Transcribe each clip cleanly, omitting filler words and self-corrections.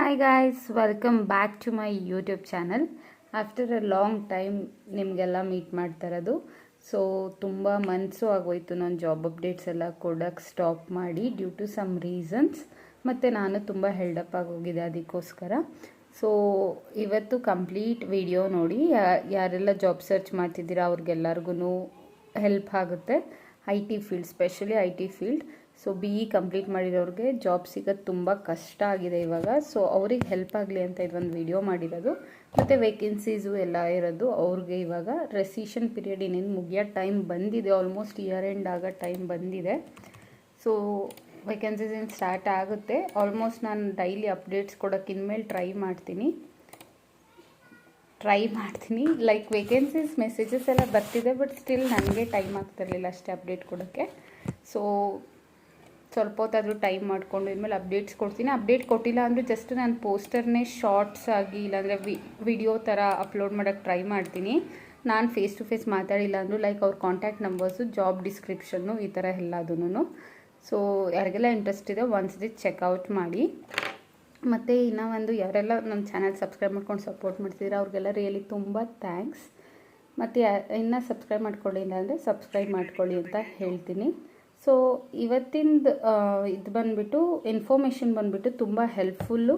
Hi guys, welcome back to my YouTube channel. After a long time ನಿಮಗೆಲ್ಲ meet ಮಾಡ್ತಾ ಇರೋದು. So ತುಂಬ months ಆಗೋಯ್ತು ನಾನು ಜಾಬ್ ಅಪ್ಡೇಟ್ಸ್ ಎಲ್ಲ ಕೊಡೋಕ್ಕೆ ಸ್ಟಾಪ್ ಮಾಡಿ ಡ್ಯೂ ಟು ಸಮ್ ರೀಸನ್ಸ್. ಮತ್ತು ನಾನು ತುಂಬ ಹೆಲ್ಡಪ್ ಆಗೋಗಿದೆ ಅದಕ್ಕೋಸ್ಕರ. ಸೊ ಇವತ್ತು ಕಂಪ್ಲೀಟ್ ವಿಡಿಯೋ ನೋಡಿ. ಯಾರೆಲ್ಲ ಜಾಬ್ ಸರ್ಚ್ ಮಾಡ್ತಿದ್ದೀರಾ ಅವ್ರಿಗೆಲ್ಲರಿಗೂ ಹೆಲ್ಪ್ ಆಗುತ್ತೆ. I T field, specially I T field. So BE complete ಮಾಡಿರೋರಿಗೆ ಜಾಬ್ ಸಿಗೋದು ತುಂಬ ಕಷ್ಟ ಆಗಿದೆ ಇವಾಗ. ಸೊ ಅವ್ರಿಗೆ ಹೆಲ್ಪ್ ಆಗಲಿ ಅಂತ ಇದೊಂದು ವಿಡಿಯೋ ಮಾಡಿರೋದು. ಮತ್ತು ವೇಕೆನ್ಸೀಸು ಎಲ್ಲ ಇರೋದು ಅವ್ರಿಗೆ. ಇವಾಗ ರೆಸಿಷನ್ ಪೀರಿಯಡ್ ಇನ್ನೇನು ಮುಗಿಯೋ ಟೈಮ್ ಬಂದಿದೆ, ಆಲ್ಮೋಸ್ಟ್ ಇಯರ್ ಎಂಡ್ ಆಗೋ ಟೈಮ್ ಬಂದಿದೆ. ಸೊ ವೇಕೆನ್ಸೀಸ್ ಏನು ಸ್ಟಾರ್ಟ್ ಆಗುತ್ತೆ. ಆಲ್ಮೋಸ್ಟ್ ನಾನು ಡೈಲಿ ಅಪ್ಡೇಟ್ಸ್ ಕೊಡೋಕ್ಕೆ ಇನ್ಮೇಲೆ ಟ್ರೈ ಮಾಡ್ತೀನಿ. ಲೈಕ್ ವೇಕೆನ್ಸೀಸ್ ಮೆಸೇಜಸ್ ಎಲ್ಲ ಬರ್ತಿದೆ, ಬಟ್ ಸ್ಟಿಲ್ ನನಗೆ ಟೈಮ್ ಆಗ್ತಿರಲಿಲ್ಲ ಅಷ್ಟೇ ಅಪ್ಡೇಟ್ ಕೊಡೋಕ್ಕೆ. ಸೊ ಸ್ವಲ್ಪ ಹೊತ್ತಾದರೂ ಟೈಮ್ ಮಾಡಿಕೊಂಡು ಇನ್ಮೇಲೆ ಅಪ್ಡೇಟ್ಸ್ ಕೊಡ್ತೀನಿ. ಅಪ್ಡೇಟ್ ಕೊಟ್ಟಿಲ್ಲ ಅಂದರೆ ಜಸ್ಟ್ ನಾನು ಪೋಸ್ಟರ್ನೇ ಶಾರ್ಟ್ಸ್ ಆಗಿ ಇಲ್ಲಾಂದರೆ ವಿಡಿಯೋ ಥರ ಅಪ್ಲೋಡ್ ಮಾಡೋಕ್ಕೆ ಟ್ರೈ ಮಾಡ್ತೀನಿ. ನಾನು ಫೇಸ್ ಟು ಫೇಸ್ ಮಾತಾಡಿಲ್ಲ ಅಂದರೂ ಲೈಕ್ ಅವ್ರ ಕಾಂಟ್ಯಾಕ್ಟ್ ನಂಬರ್ಸು, ಜಾಬ್ ಡಿಸ್ಕ್ರಿಪ್ಷನ್ನು, ಈ ಥರ ಎಲ್ಲದೂ. ಸೊ ಯಾರಿಗೆಲ್ಲ ಇಂಟ್ರೆಸ್ಟ್ ಇದೆ ಒಂದ್ಸತಿ ಚೆಕ್ಔಟ್ ಮಾಡಿ. ಮತ್ತು ಇನ್ನೂ ಒಂದು, ಯಾರೆಲ್ಲ ನಮ್ಮ ಚಾನಲ್ ಸಬ್ಸ್ಕ್ರೈಬ್ ಮಾಡ್ಕೊಂಡು ಸಪೋರ್ಟ್ ಮಾಡ್ತಿದ್ದೀರಾ ಅವ್ರಿಗೆಲ್ಲ ರಿಯಲಿ ತುಂಬ ಥ್ಯಾಂಕ್ಸ್. ಮತ್ತು ಇನ್ನೂ ಸಬ್ಸ್ಕ್ರೈಬ್ ಮಾಡ್ಕೊಳ್ಳಿಲ್ಲ ಅಂದರೆ ಸಬ್ಸ್ಕ್ರೈಬ್ ಮಾಡ್ಕೊಳ್ಳಿ ಅಂತ ಹೇಳ್ತೀನಿ. ಸೊ ಇವತ್ತಿಂದು ಇದು ಬಂದುಬಿಟ್ಟು ಇನ್ಫಾರ್ಮೇಷನ್ ಬಂದುಬಿಟ್ಟು ತುಂಬ ಹೆಲ್ಪ್ಫುಲ್ಲು,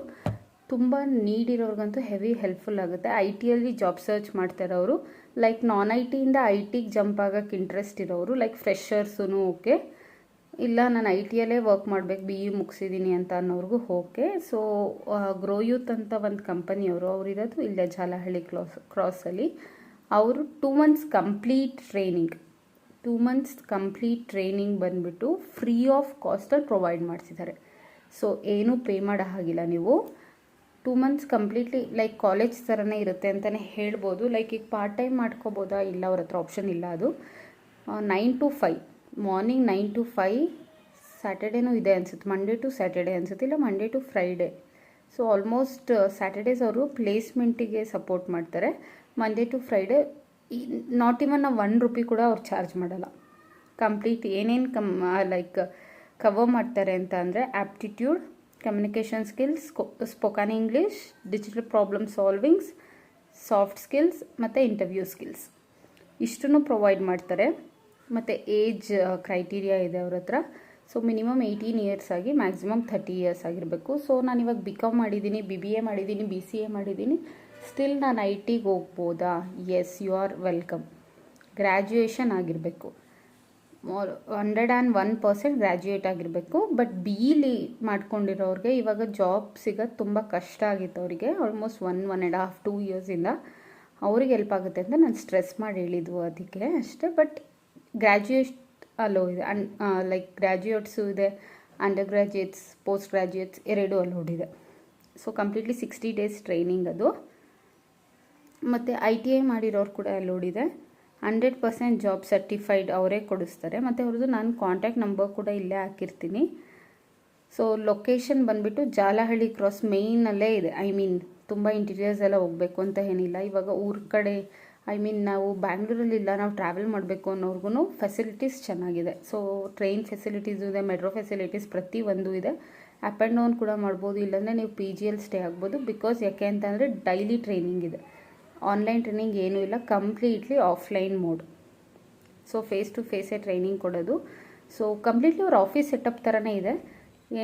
ತುಂಬ ನೀಡಿರೋರ್ಗಂತೂ ಹೆವಿ ಹೆಲ್ಪ್ಫುಲ್ ಆಗುತ್ತೆ. ಐ ಟಿಯಲ್ಲಿ ಜಾಬ್ ಸರ್ಚ್ ಮಾಡ್ತಾಯಿರೋರು, ಲೈಕ್ ನಾನ್ ಐ ಟಿಯಿಂದ ಐ ಟಿಗೆ ಜಂಪ್ ಆಗೋಕ್ಕೆ ಇಂಟ್ರೆಸ್ಟ್ ಇರೋರು, ಲೈಕ್ ಫ್ರೆಷರ್ಸೂ ಓಕೆ, ಇಲ್ಲ ನಾನು ಐ ಟಿಯಲ್ಲೇ ವರ್ಕ್ ಮಾಡಬೇಕು BE ಮುಗಿಸಿದ್ದೀನಿ ಅಂತ ಅನ್ನೋರ್ಗೂ ಓಕೆ. ಸೊ ಗ್ರೋ ಯೂತ್ ಅಂತ ಒಂದು ಕಂಪನಿಯವರು, ಅವರಿರೋದು ಇಲ್ಲೇ ಜಾಲಹಳ್ಳಿ ಕ್ರಾಸಲ್ಲಿ. ಅವರು 2 months ಕಂಪ್ಲೀಟ್ ಟ್ರೈನಿಂಗ್ ಬಂದುಬಿಟ್ಟು ಫ್ರೀ ಆಫ್ ಕಾಸ್ಟಲ್ಲಿ ಪ್ರೊವೈಡ್ ಮಾಡಿಸಿದ್ದಾರೆ. ಸೊ ಏನೂ ಪೇ ಮಾಡೋ ಹಾಗಿಲ್ಲ ನೀವು. 2 months ಕಂಪ್ಲೀಟ್ಲಿ ಲೈಕ್ ಕಾಲೇಜ್ ಥರನೇ ಇರುತ್ತೆ ಅಂತಲೇ ಹೇಳ್ಬೋದು. ಲೈಕ್ ಈಗ ಪಾರ್ಟ್ ಟೈಮ್ ಮಾಡ್ಕೋಬೋದಾ? ಇಲ್ಲ, ಅವ್ರ ಹತ್ರ ಆಪ್ಷನ್ ಇಲ್ಲ. ಅದು 9 to 5, ಮಾರ್ನಿಂಗ್ 9 to 5. ಸ್ಯಾಟರ್ಡೇನೂ ಇದೆ ಅನಿಸುತ್ತೆ, ಮಂಡೇ ಟು ಸ್ಯಾಟರ್ಡೇ ಅನಿಸುತ್ತೆ, ಇಲ್ಲ Monday to Friday. So almost Saturdays ಅವರು ಪ್ಲೇಸ್ಮೆಂಟಿಗೆ ಸಪೋರ್ಟ್ ಮಾಡ್ತಾರೆ. Monday to Friday not even ₹1 ಕೂಡ ಅವ್ರು ಚಾರ್ಜ್ ಮಾಡಲ್ಲ. ಕಂಪ್ಲೀಟ್ ಏನೇನು ಲೈಕ್ ಕವರ್ ಮಾಡ್ತಾರೆ ಅಂತ ಅಂದರೆ aptitude, communication skills, spoken English, digital problem solvings, soft skills ಮತ್ತು ಇಂಟರ್ವ್ಯೂ ಸ್ಕಿಲ್ಸ್ ಇಷ್ಟನ್ನು ಪ್ರೊವೈಡ್ ಮಾಡ್ತಾರೆ. ಮತ್ತು ಏಜ್ ಕ್ರೈಟೀರಿಯಾ ಇದೆ ಅವ್ರ ಹತ್ರ. ಸೊ ಮಿನಿಮಮ್ 18 years ಆಗಿ ಮ್ಯಾಕ್ಸಿಮಮ್ 30 years ಆಗಿರಬೇಕು. ಸೊ ನಾನು ಇವಾಗ BCom ಮಾಡಿದ್ದೀನಿ, BBA ಮಾಡಿದ್ದೀನಿ, BCA ಮಾಡಿದ್ದೀನಿ, ಸ್ಟಿಲ್ ನಾನು ಐ ಟಿಗೆ ಹೋಗ್ಬೋದಾ? Yes, you are welcome. Graduation ಆಗಿರಬೇಕು, 101% ಗ್ರ್ಯಾಜುಯೇಟ್ ಆಗಿರಬೇಕು. ಬಟ್ BE ಮಾಡ್ಕೊಂಡಿರೋರಿಗೆ ಇವಾಗ ಜಾಬ್ ಸಿಗೋದು ತುಂಬ ಕಷ್ಟ ಆಗಿತ್ತು ಅವರಿಗೆ. ಆಲ್ಮೋಸ್ಟ್ 1.5-2 yearsಯಿಂದ ಅವ್ರಿಗೆ ಹೆಲ್ಪ್ ಆಗುತ್ತೆ ಅಂತ ನಾನು ಸ್ಟ್ರೆಸ್ ಮಾಡಿ ಹೇಳಿದ್ವು, ಅದಕ್ಕೆ ಅಷ್ಟೇ. ಬಟ್ ಗ್ರ್ಯಾಜುಯೇಟ್ ಅಲೋ ಇದೆ, ಲೈಕ್ ಗ್ರ್ಯಾಜುಯೇಟ್ಸು ಇದೆ, ಅಂಡರ್ ಗ್ರ್ಯಾಜುಯೇಟ್ಸ್, ಪೋಸ್ಟ್ ಗ್ರ್ಯಾಜುಯೇಟ್ಸ್ ಎರಡೂ ಅಲೋಡ್ ಇದೆ. ಸೊ ಕಂಪ್ಲೀಟ್ಲಿ 60 days ಟ್ರೈನಿಂಗ್ ಅದು. ಮತ್ತು ITI ಮಾಡಿರೋರು ಕೂಡ ಅಲೋಡ್ ಇದೆ. 100% ಜಾಬ್ ಸರ್ಟಿಫೈಡ್ ಅವರೇ ಕೊಡಿಸ್ತಾರೆ. ಮತ್ತು ಅವ್ರದ್ದು ನಾನು ಕಾಂಟ್ಯಾಕ್ಟ್ ನಂಬರ್ ಕೂಡ ಇಲ್ಲೇ ಹಾಕಿರ್ತೀನಿ. ಸೊ ಲೊಕೇಶನ್ ಬಂದುಬಿಟ್ಟು ಜಾಲಹಳ್ಳಿ ಕ್ರಾಸ್ ಮೇಯ್ನಲ್ಲೇ ಇದೆ. ತುಂಬ ಇಂಟೀರಿಯರ್ಸ್ ಎಲ್ಲ ಹೋಗಬೇಕು ಅಂತ ಏನಿಲ್ಲ. ಇವಾಗ ಊರ ಕಡೆ ನಾವು ಬ್ಯಾಂಗ್ಳೂರಲ್ಲಿಲ್ಲ, ನಾವು ಟ್ರಾವೆಲ್ ಮಾಡಬೇಕು ಅನ್ನೋರ್ಗು ಫೆಸಿಲಿಟೀಸ್ ಚೆನ್ನಾಗಿದೆ. ಸೊ ಟ್ರೈನ್ ಫೆಸಿಲಿಟೀಸು ಇದೆ, ಮೆಟ್ರೋ ಫೆಸಿಲಿಟೀಸ್ ಪ್ರತಿಯೊಂದು ಇದೆ. ಅಪ್ ಆ್ಯಂಡ್ ಡೌನ್ ಕೂಡ ಮಾಡ್ಬೋದು, ಇಲ್ಲಾಂದರೆ ನೀವು PGಯಲ್ಲಿ ಸ್ಟೇ ಆಗ್ಬೋದು. ಬಿಕಾಸ್ ಯಾಕೆ ಅಂತಂದರೆ ಡೈಲಿ ಟ್ರೈನಿಂಗ್ ಇದೆ, ಆನ್ಲೈನ್ ಟ್ರೈನಿಂಗ್ ಏನೂ ಇಲ್ಲ, completely offline mode. So face to ಫೇಸೇ ಟ್ರೈನಿಂಗ್ ಕೊಡೋದು. ಸೊ ಕಂಪ್ಲೀಟ್ಲಿ ಅವ್ರ ಆಫೀಸ್ ಸೆಟಪ್ ಥರನೇ ಇದೆ.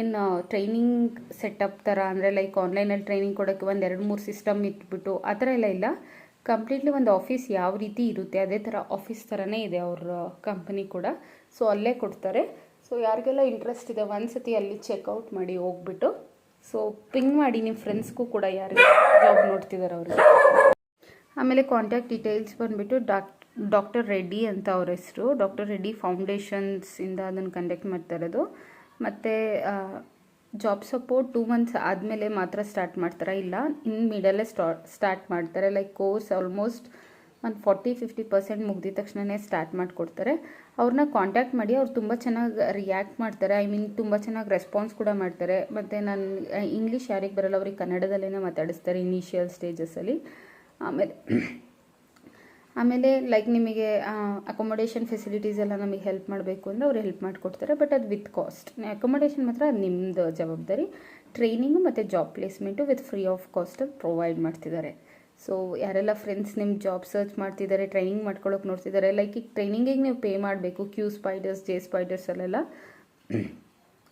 ಏನು ಟ್ರೈನಿಂಗ್ ಸೆಟಪ್ ಥರ ಅಂದರೆ ಲೈಕ್ ಆನ್ಲೈನಲ್ಲಿ ಟ್ರೈನಿಂಗ್ ಕೊಡೋಕ್ಕೆ 1-2-3 ಸಿಸ್ಟಮ್ ಇಟ್ಬಿಟ್ಟು ಆ ಥರ ಎಲ್ಲ ಇಲ್ಲ. ಕಂಪ್ಲೀಟ್ಲಿ ಒಂದು ಆಫೀಸ್ ಯಾವ ರೀತಿ ಇರುತ್ತೆ ಅದೇ ಥರ ಆಫೀಸ್ ಥರನೇ ಇದೆ ಅವ್ರ ಕಂಪನಿ ಕೂಡ. ಸೊ ಅಲ್ಲೇ ಕೊಡ್ತಾರೆ. ಸೊ ಯಾರಿಗೆಲ್ಲ ಇಂಟ್ರೆಸ್ಟ್ ಇದೆ ಒಂದ್ಸತಿ ಅಲ್ಲಿ ಚೆಕ್ಔಟ್ ಮಾಡಿ ಹೋಗ್ಬಿಟ್ಟು. ಸೊ ಪಿಂಗ್ ಮಾಡಿ ನಿಮ್ಮ ಫ್ರೆಂಡ್ಸ್ಗೂ ಕೂಡ ಯಾರು ಜಾಬ್ ನೋಡ್ತಿದ್ದಾರೆ ಅವ್ರಿಗೆ. ಆಮೇಲೆ ಕಾಂಟ್ಯಾಕ್ಟ್ ಡೀಟೇಲ್ಸ್ ಬಂದುಬಿಟ್ಟು ಡಾಕ್ಟರ್ ರೆಡ್ಡಿ ಅಂತ ಅವ್ರ ಹೆಸರು. ಡಾಕ್ಟರ್ ರೆಡ್ಡಿ ಫೌಂಡೇಶನ್ಸಿಂದ ಅದನ್ನು ಕಂಡಕ್ಟ್ ಮಾಡ್ತಾ ಇರೋದು. ಮತ್ತು ಜಾಬ್ ಸಪೋರ್ಟ್ 2 months ಆದಮೇಲೆ ಮಾತ್ರ ಸ್ಟಾರ್ಟ್ ಮಾಡ್ತಾರೆ, ಇಲ್ಲ ಇನ್ ಮಿಡಲ್ಲೇ ಸ್ಟಾರ್ಟ್ ಮಾಡ್ತಾರೆ. ಲೈಕ್ ಕೋರ್ಸ್ ಆಲ್ಮೋಸ್ಟ್ ಒಂದು 40-50% ಮುಗಿದ ತಕ್ಷಣವೇ ಸ್ಟಾರ್ಟ್ ಮಾಡಿಕೊಡ್ತಾರೆ. ಅವ್ರನ್ನ ಕಾಂಟ್ಯಾಕ್ಟ್ ಮಾಡಿ, ಅವ್ರು ತುಂಬ ಚೆನ್ನಾಗಿ ರಿಯಾಕ್ಟ್ ಮಾಡ್ತಾರೆ. ತುಂಬ ಚೆನ್ನಾಗಿ ರೆಸ್ಪಾನ್ಸ್ ಕೂಡ ಮಾಡ್ತಾರೆ. ಮತ್ತು ನಾನು ಇಂಗ್ಲೀಷ್ ಯಾರಿಗೆ ಬರಲ್ಲ ಅವ್ರಿಗೆ ಕನ್ನಡದಲ್ಲೇ ಮಾತಾಡಿಸ್ತಾರೆ ಇನಿಷಿಯಲ್ ಸ್ಟೇಜಸಲ್ಲಿ. ಆಮೇಲೆ ಲೈಕ್ ನಿಮಗೆ ಅಕೊಮೊಡೇಷನ್ ಫೆಸಿಲಿಟೀಸ್ ಎಲ್ಲ ನಮಗೆ ಹೆಲ್ಪ್ ಮಾಡಬೇಕು ಅಂದರೆ ಅವ್ರು ಹೆಲ್ಪ್ ಮಾಡಿಕೊಡ್ತಾರೆ. ಬಟ್ ಅದು ವಿತ್ ಕಾಸ್ಟ್. ಅಕೊಮೊಡೇಷನ್ ಮಾತ್ರ ಅದು ನಿಮ್ಮದು ಜವಾಬ್ದಾರಿ. ಟ್ರೈನಿಂಗು ಮತ್ತು job placement with free of ಕಾಸ್ಟಲ್ಲಿ ಪ್ರೊವೈಡ್ ಮಾಡ್ತಿದ್ದಾರೆ. ಸೊ ಯಾರೆಲ್ಲ ಫ್ರೆಂಡ್ಸ್ ನಿಮ್ಮ ಜಾಬ್ ಸರ್ಚ್ ಮಾಡ್ತಿದ್ದಾರೆ, ಟ್ರೈನಿಂಗ್ ಮಾಡ್ಕೊಳ್ಳೋಕೆ ನೋಡ್ತಿದ್ದಾರೆ, ಲೈಕ್ ಈಗ ಟ್ರೈನಿಂಗಿಗೆ ನೀವು ಪೇ ಮಾಡಬೇಕು. ಕ್ಯೂ ಸ್ಪೈಡರ್ಸ್, ಜೆ ಸ್ಪೈಡರ್ಸಲ್ಲೆಲ್ಲ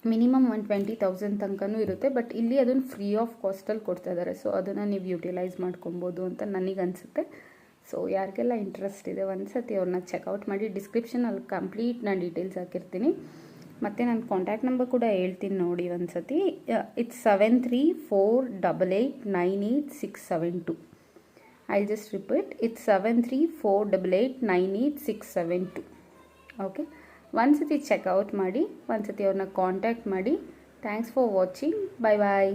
ಮಿನಿಮಮ್ 120,000 ತನಕನೂ ಇರುತ್ತೆ. ಬಟ್ ಇಲ್ಲಿ ಅದನ್ನು ಫ್ರೀ ಆಫ್ ಕಾಸ್ಟಲ್ಲಿ ಕೊಡ್ತಾ ಇದ್ದಾರೆ. ಸೊ ಅದನ್ನು ನೀವು ಯುಟಿಲೈಸ್ ಮಾಡ್ಕೊಬೋದು ಅಂತ ನನಗನ್ಸುತ್ತೆ. ಸೊ ಯಾರಿಗೆಲ್ಲ ಇಂಟ್ರೆಸ್ಟ್ ಇದೆ ಒಂದ್ಸತಿ ಅವ್ರನ್ನ ಚೆಕ್ಔಟ್ ಮಾಡಿ. ಡಿಸ್ಕ್ರಿಪ್ಷನಲ್ಲಿ ಕಂಪ್ಲೀಟ್ ನಾನು ಡೀಟೇಲ್ಸ್ ಹಾಕಿರ್ತೀನಿ. ಮತ್ತು ನಾನು ಕಾಂಟ್ಯಾಕ್ಟ್ ನಂಬರ್ ಕೂಡ ಹೇಳ್ತೀನಿ ನೋಡಿ ಒಂದ್ಸತಿ. It's 7348898672. I'll just repeat, it's 7348898672. Okay, ಒಂದ್ಸತಿ ಚೆಕ್ಔಟ್ ಮಾಡಿ, ಒಂದ್ಸತಿ ಅವ್ರನ್ನ ಕಾಂಟ್ಯಾಕ್ಟ್ ಮಾಡಿ. Thanks for watching. Bye bye.